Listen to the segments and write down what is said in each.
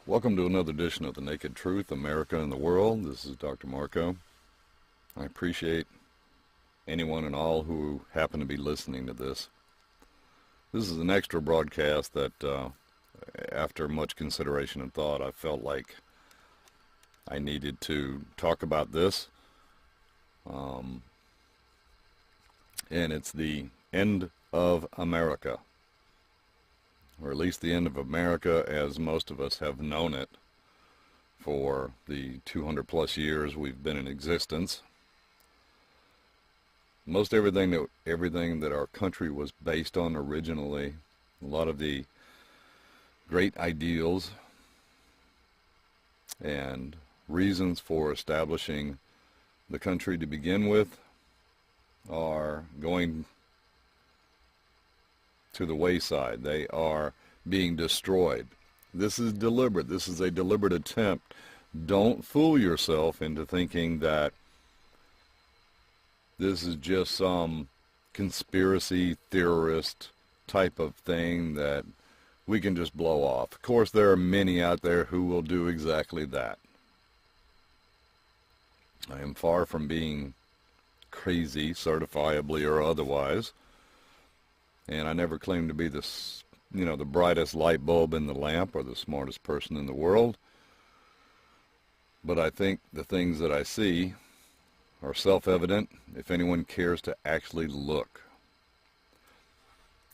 Welcome to another edition of The Naked Truth, America and the World. This is Dr. Marco. I appreciate anyone and all who happen to be listening to this. This is an extra broadcast that, after much consideration and thought, I felt like I needed to talk about this. And it's the end of America. Or at least the end of America as most of us have known it for the 200 plus years we've been in existence. Most everything that our country was based on originally, a lot of the great ideals and reasons for establishing the country to begin with are going to the wayside. They are being destroyed. This is deliberate. This is a deliberate attempt. Don't fool yourself into thinking that this is just some conspiracy theorist type of thing that we can just blow off. Of course, there are many out there who will do exactly that. I am far from being crazy, certifiably or otherwise. And I never claim to be the brightest light bulb in the lamp or the smartest person in the world. But I think the things that I see are self-evident if anyone cares to actually look.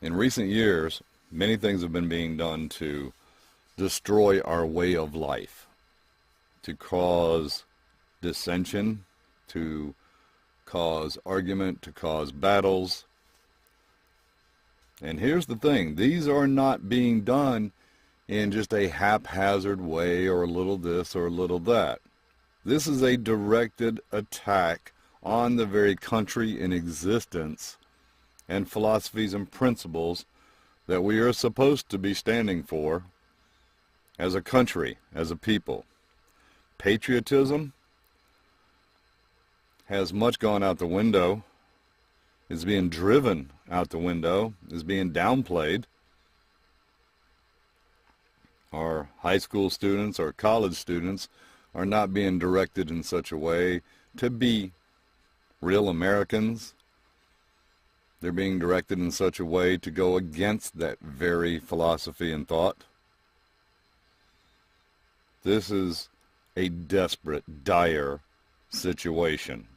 In recent years, many things have been being done to destroy our way of life, to cause dissension, to cause argument, to cause battles. And here's the thing, these are not being done in just a haphazard way or a little this or a little that. This is a directed attack on the very country in existence and philosophies and principles that we are supposed to be standing for as a country, as a people. Patriotism has much gone out the window, is being driven out the window, is being downplayed. Our high school students or college students are not being directed in such a way to be real Americans. They're being directed in such a way to go against that very philosophy and thought. This is a desperate, dire situation.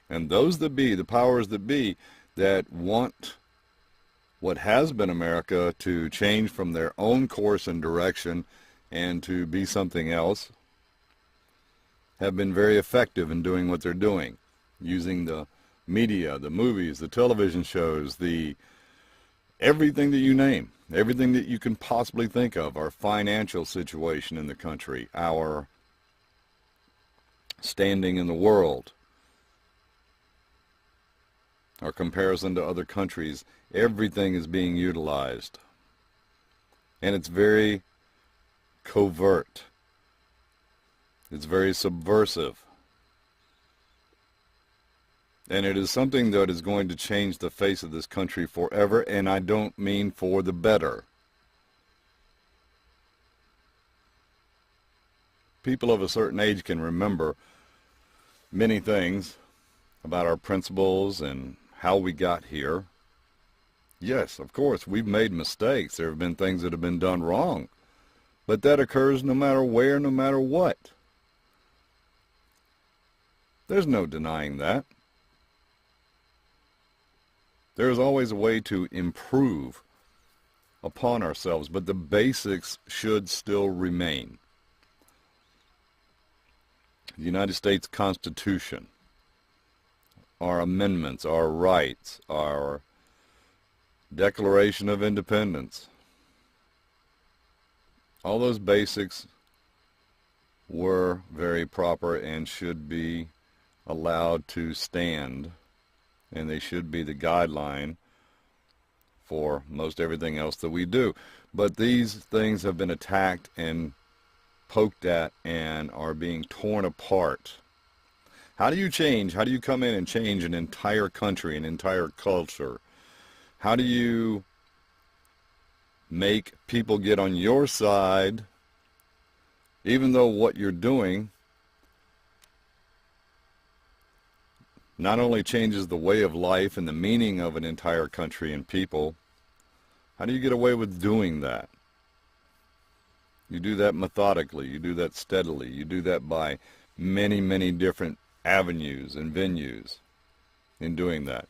And those that be, the powers that be, that want what has been America to change from their own course and direction and to be something else, have been very effective in doing what they're doing, using the media, the movies, the television shows, everything that you name, everything that you can possibly think of, our financial situation in the country, our standing in the world, our comparison to other countries. Everything is being utilized. And it's very covert. It's very subversive. And it is something that is going to change the face of this country forever, and I don't mean for the better. People of a certain age can remember many things about our principles and how we got here. Yes, of course, we've made mistakes. There have been things that have been done wrong. But that occurs no matter where, no matter what. There's no denying that. There is always a way to improve upon ourselves, but the basics should still remain. The United States Constitution, our amendments, our rights, our Declaration of Independence, all those basics were very proper and should be allowed to stand, and they should be the guideline for most everything else that we do. But these things have been attacked and poked at and are being torn apart. How do you change? How do you come in and change an entire country, an entire culture? How do you make people get on your side, even though what you're doing not only changes the way of life and the meaning of an entire country and people. How do you get away with doing that? You do that methodically. You do that steadily. You do that by many, many different avenues and venues in doing that.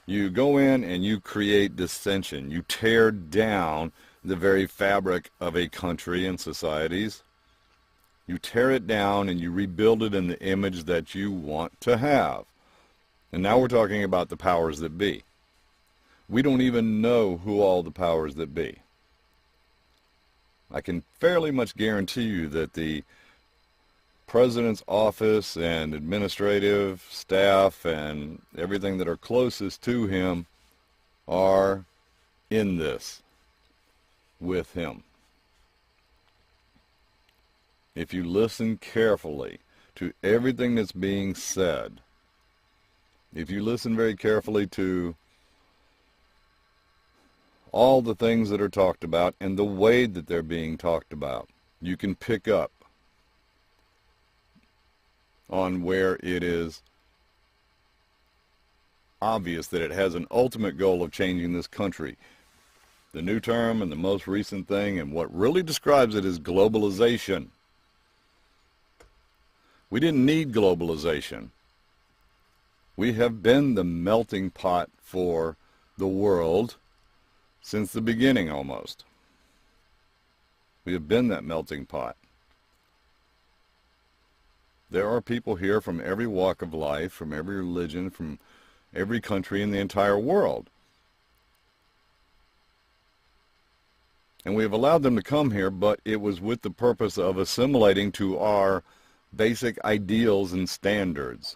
You go in and you create dissension. You tear down the very fabric of a country and societies. You tear it down and you rebuild it in the image that you want to have. And now we're talking about the powers that be. We don't even know who all the powers that be. I can fairly much guarantee you that the president's office and administrative staff and everything that are closest to him are in this with him. If you listen carefully to everything that's being said, if you listen very carefully to all the things that are talked about and the way that they're being talked about, you can pick up on where it is obvious that it has an ultimate goal of changing this country. The new term and the most recent thing and what really describes it is globalization. We didn't need globalization. We have been the melting pot for the world since the beginning almost. We have been that melting pot. There are people here from every walk of life, from every religion, from every country in the entire world. And we have allowed them to come here, but it was with the purpose of assimilating to our basic ideals and standards.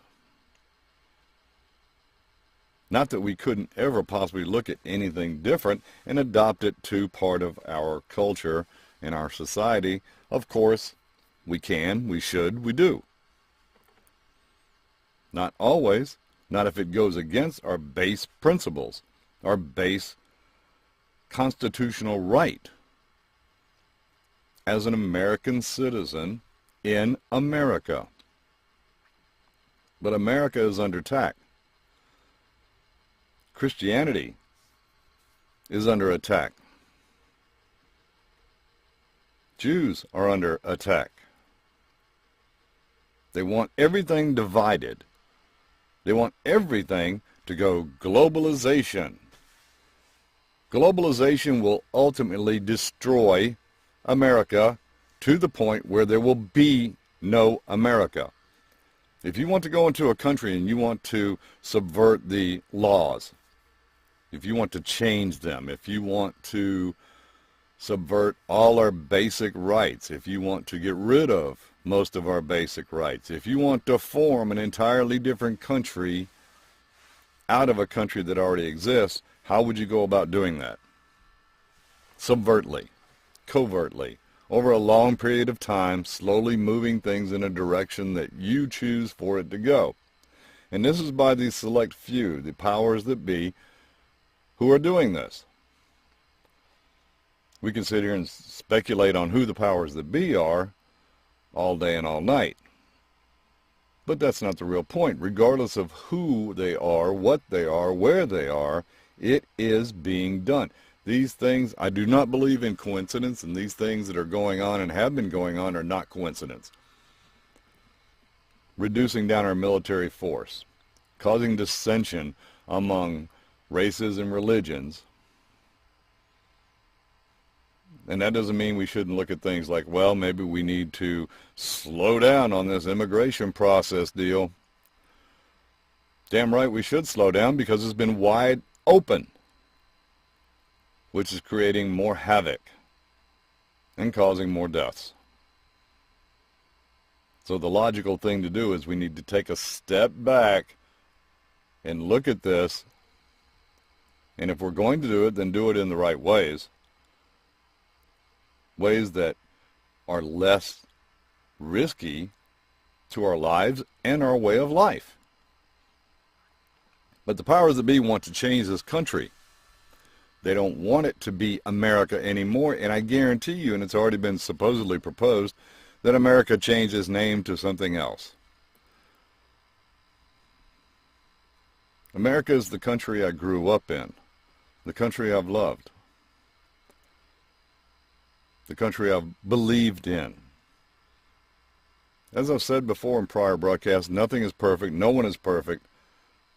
Not that we couldn't ever possibly look at anything different and adopt it to part of our culture and our society. Of course, we can, we should, we do. Not always, not if it goes against our base principles, our base constitutional right as an American citizen in America. But America is under attack. Christianity is under attack. Jews are under attack. They want everything divided. They want everything to go globalization. Globalization will ultimately destroy America to the point where there will be no America. If you want to go into a country and you want to subvert the laws, if you want to change them, if you want to subvert all our basic rights, if you want to get rid of most of our basic rights, if you want to form an entirely different country out of a country that already exists, how would you go about doing that? Subvertly, covertly, over a long period of time, slowly moving things in a direction that you choose for it to go. And this is by the select few, the powers that be, who are doing this. We can sit here and speculate on who the powers that be are all day and all night. But that's not the real point. Regardless of who they are, what they are, where they are, it is being done. These things, I do not believe in coincidence, and these things that are going on and have been going on are not coincidence. Reducing down our military force, causing dissension among races and religions. And that doesn't mean we shouldn't look at things like, well, maybe we need to slow down on this immigration process deal. Damn right we should slow down, because it's been wide open, which is creating more havoc and causing more deaths. So the logical thing to do is we need to take a step back and look at this. And if we're going to do it, then do it in the right ways. Ways that are less risky to our lives and our way of life. But the powers that be want to change this country. They don't want it to be America anymore, and I guarantee you, and it's already been supposedly proposed, that America change its name to something else. America is the country I grew up in, the country I've loved, the country I've believed in. As I've said before in prior broadcasts, nothing is perfect, no one is perfect.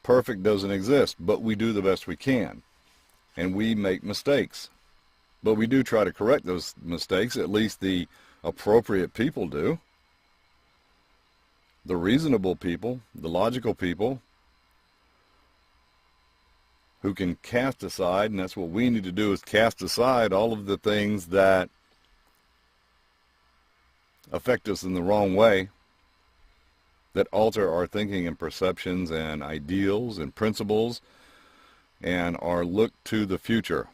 Perfect doesn't exist, but we do the best we can. And we make mistakes. But we do try to correct those mistakes, at least the appropriate people do. The reasonable people, the logical people, who can cast aside, and that's what we need to do, is cast aside all of the things that affect us in the wrong way, that alter our thinking and perceptions and ideals and principles, and our look to the future.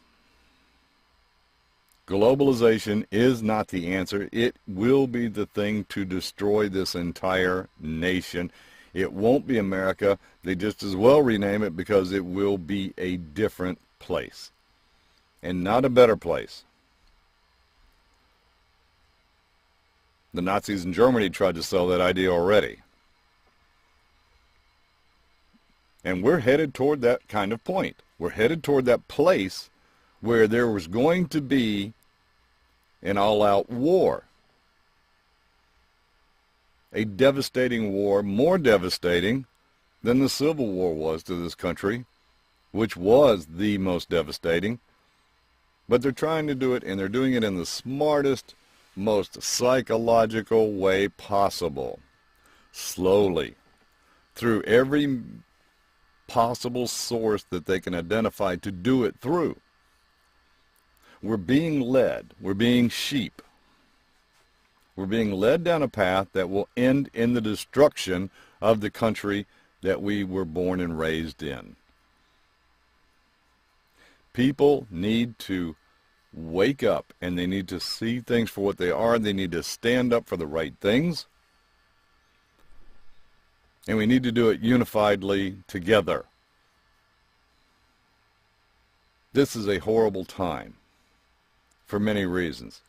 Globalization is not the answer. It will be the thing to destroy this entire nation. It won't be America. They just as well rename it, because it will be a different place and not a better place. The Nazis in Germany tried to sell that idea already. And we're headed toward that kind of point. We're headed toward that place where there was going to be an all-out war. A devastating war, more devastating than the Civil War was to this country, which was the most devastating. But they're trying to do it, and they're doing it in the smartest, most psychological way possible. Slowly. Through every possible source that they can identify to do it through. We're being led. We're being sheep. We're being led down a path that will end in the destruction of the country that we were born and raised in. People need to wake up, and they need to see things for what they are. They need to stand up for the right things. And we need to do it unifiedly together. This is a horrible time for many reasons.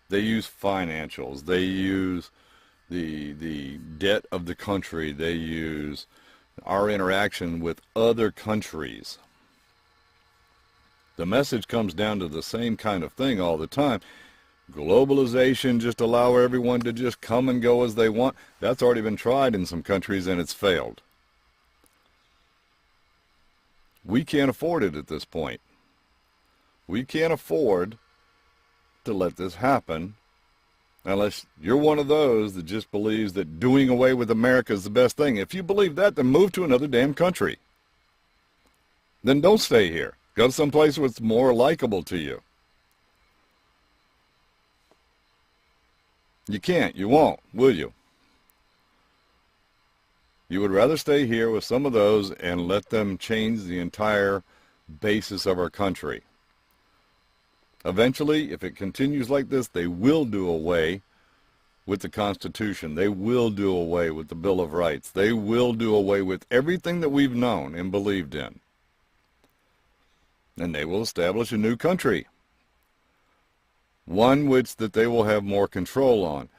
They use financials. They use the debt of the country. They use our interaction with other countries. The message comes down to the same kind of thing all the time. Globalization, just allow everyone to just come and go as they want. That's already been tried in some countries, and it's failed. We can't afford it at this point. We can't afford to let this happen unless you're one of those that just believes that doing away with America is the best thing. If you believe that, then move to another damn country. Then don't stay here. Go to some place where it's more likable to you. You can't. You won't, will you? You would rather stay here with some of those and let them change the entire basis of our country. Eventually, if it continues like this, they will do away with the Constitution. They will do away with the Bill of Rights. They will do away with everything that we've known and believed in. And they will establish a new country. One which that they will have more control on.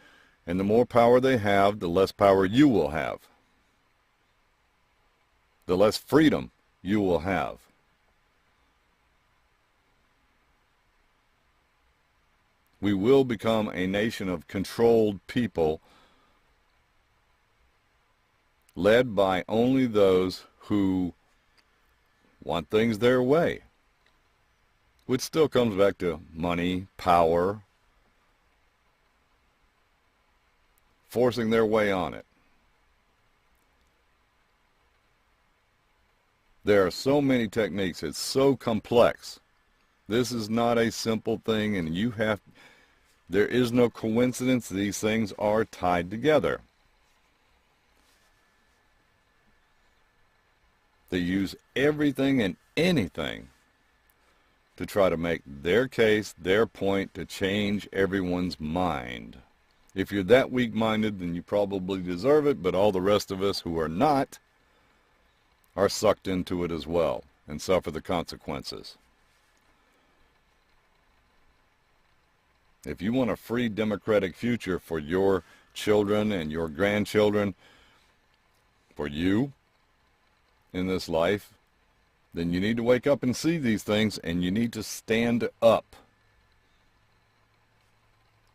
And the more power they have, the less power you will have. The less freedom you will have. We will become a nation of controlled people, led by only those who want things their way, which still comes back to money, power, forcing their way on it. There are so many techniques. It's so complex. This is not a simple thing, and there is no coincidence. These things are tied together. They use everything and anything to try to make their case, their point, to change everyone's mind. If you're that weak-minded, then you probably deserve it, but all the rest of us who are not are sucked into it as well. and suffer the consequences. If you want a free democratic future for your children and your grandchildren, for you in this life, then you need to wake up and see these things, and you need to stand up.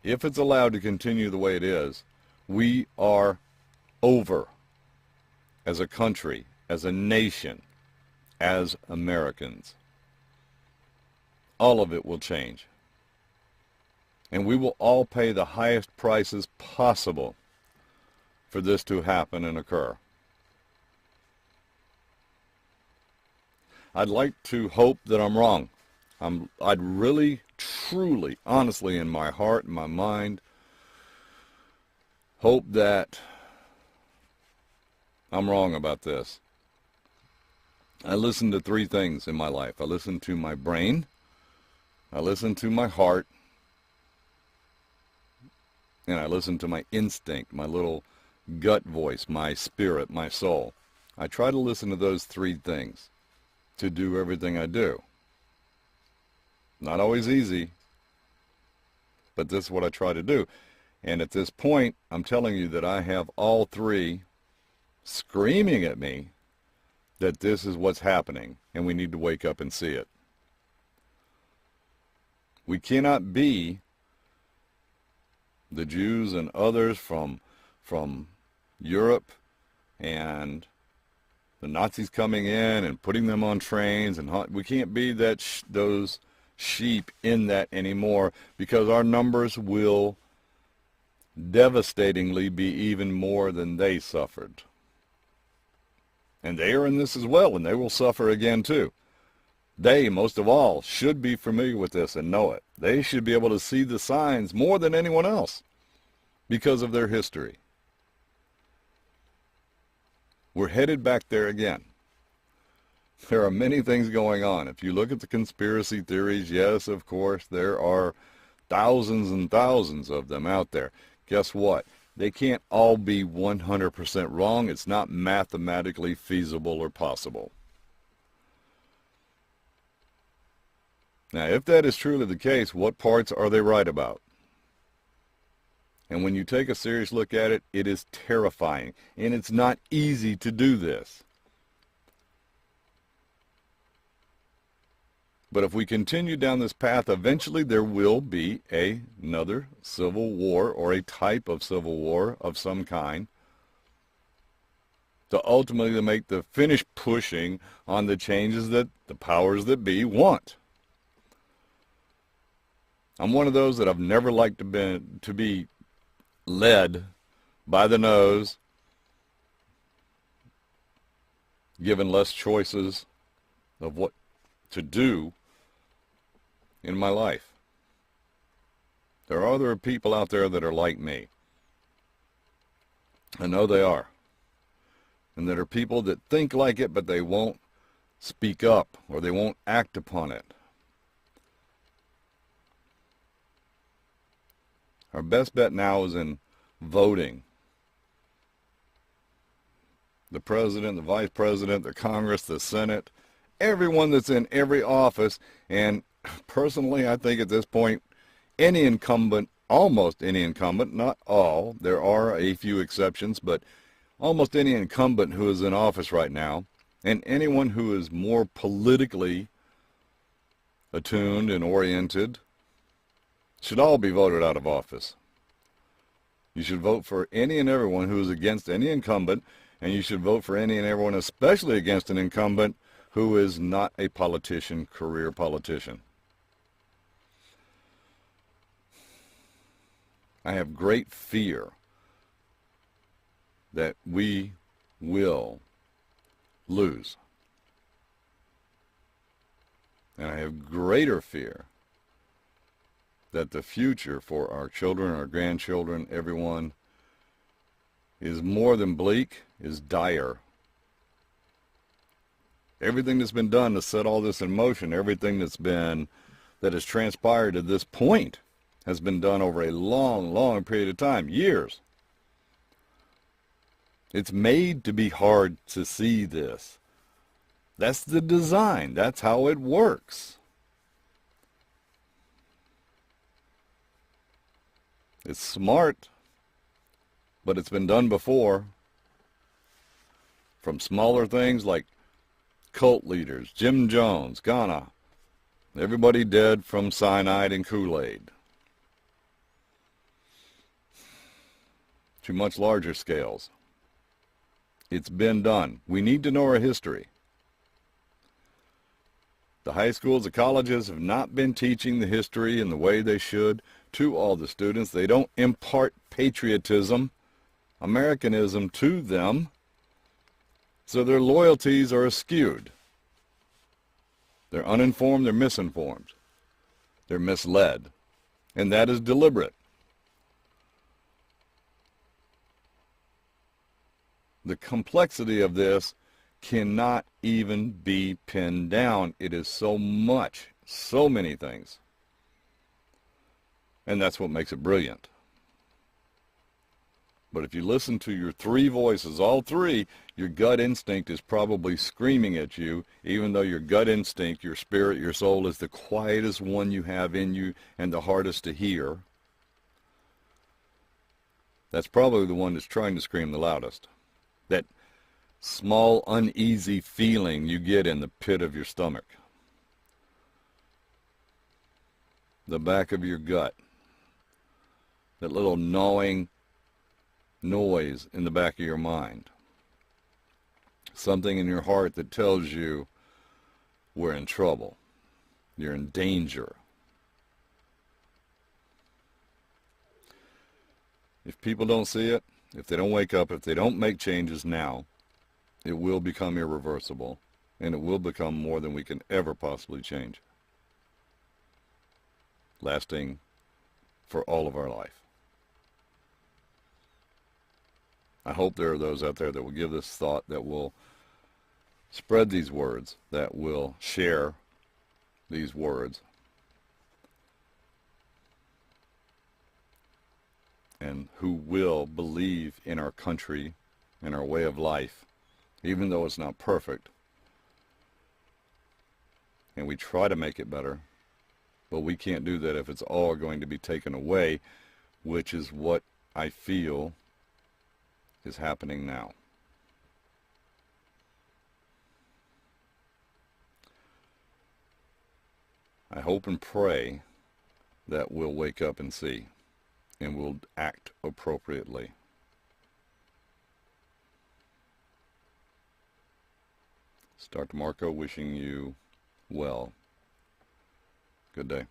If it's allowed to continue the way it is, we are over as a country, as a nation, as Americans. All of it will change. And we will all pay the highest prices possible for this to happen and occur. I'd like to hope that I'm wrong. I'd really, truly, honestly, in my heart and my mind, hope that I'm wrong about this. I listen to three things in my life. I listen to my brain, I listen to my heart, and I listen to my instinct, my little gut voice, my spirit, my soul. I try to listen to those three things to do everything I do. Not always easy, but this is what I try to do. And at this point, I'm telling you that I have all three screaming at me that this is what's happening, and we need to wake up and see it. We cannot be the Jews and others from Europe and the Nazis coming in and putting them on trains, and we can't be that those sheep in that anymore, because our numbers will devastatingly be even more than they suffered. And they are in this as well, and they will suffer again too. They, most of all, should be familiar with this and know it. They should be able to see the signs more than anyone else because of their history. We're headed back there again. There are many things going on. If you look at the conspiracy theories, yes, of course, there are thousands and thousands of them out there. Guess what? They can't all be 100% wrong. It's not mathematically feasible or possible. Now, if that is truly the case, what parts are they right about? And when you take a serious look at it, it is terrifying. And it's not easy to do this. But if we continue down this path, eventually there will be another civil war, or a type of civil war of some kind, to ultimately make the finish pushing on the changes that the powers that be want. I'm one of those that I've never liked to be led by the nose, given less choices of what to do in my life. There are other people out there that are like me. I know they are. And there are people that think like it, but they won't speak up, or they won't act upon it. Our best bet now is in voting. The president, the vice president, the Congress, the Senate, everyone that's in every office. And personally, I think at this point, any incumbent, almost any incumbent, not all, there are a few exceptions, but almost any incumbent who is in office right now, and anyone who is more politically attuned and oriented, should all be voted out of office. You should vote for any and everyone who is against any incumbent, and you should vote for any and everyone, especially against an incumbent who is not a politician, career politician. I have great fear that we will lose. And I have greater fear that the future for our children, our grandchildren, everyone, is more than bleak, is dire. Everything that's been done to set all this in motion, everything that has transpired to this point, has been done over a long, long period of time, years. It's made to be hard to see this. That's the design. That's how it works. It's smart, but it's been done before. From smaller things like cult leaders, Jim Jones, Ghana, everybody dead from cyanide and Kool-Aid, to much larger scales. It's been done. We need to know our history. The high schools, the colleges have not been teaching the history in the way they should to all the students. They don't impart patriotism, Americanism to them, so their loyalties are skewed. They're uninformed, they're misinformed, they're misled, and that is deliberate. The complexity of this cannot even be pinned down. It is so much, so many things. And that's what makes it brilliant. But if you listen to your three voices, all three, your gut instinct is probably screaming at you, even though your gut instinct, your spirit, your soul is the quietest one you have in you and the hardest to hear. That's probably the one that's trying to scream the loudest. That small, uneasy feeling you get in the pit of your stomach, the back of your gut, that little gnawing noise in the back of your mind, something in your heart that tells you we're in trouble, you're in danger. If people don't see it, if they don't wake up, if they don't make changes now, it will become irreversible, and it will become more than we can ever possibly change, lasting for all of our life. I hope there are those out there that will give this thought, that will spread these words, that will share these words, and who will believe in our country and our way of life, even though it's not perfect. And we try to make it better, but we can't do that if it's all going to be taken away, which is what I feel is happening now. I hope and pray that we'll wake up and see, and we'll act appropriately. Dr. Marco wishing you well. Good day.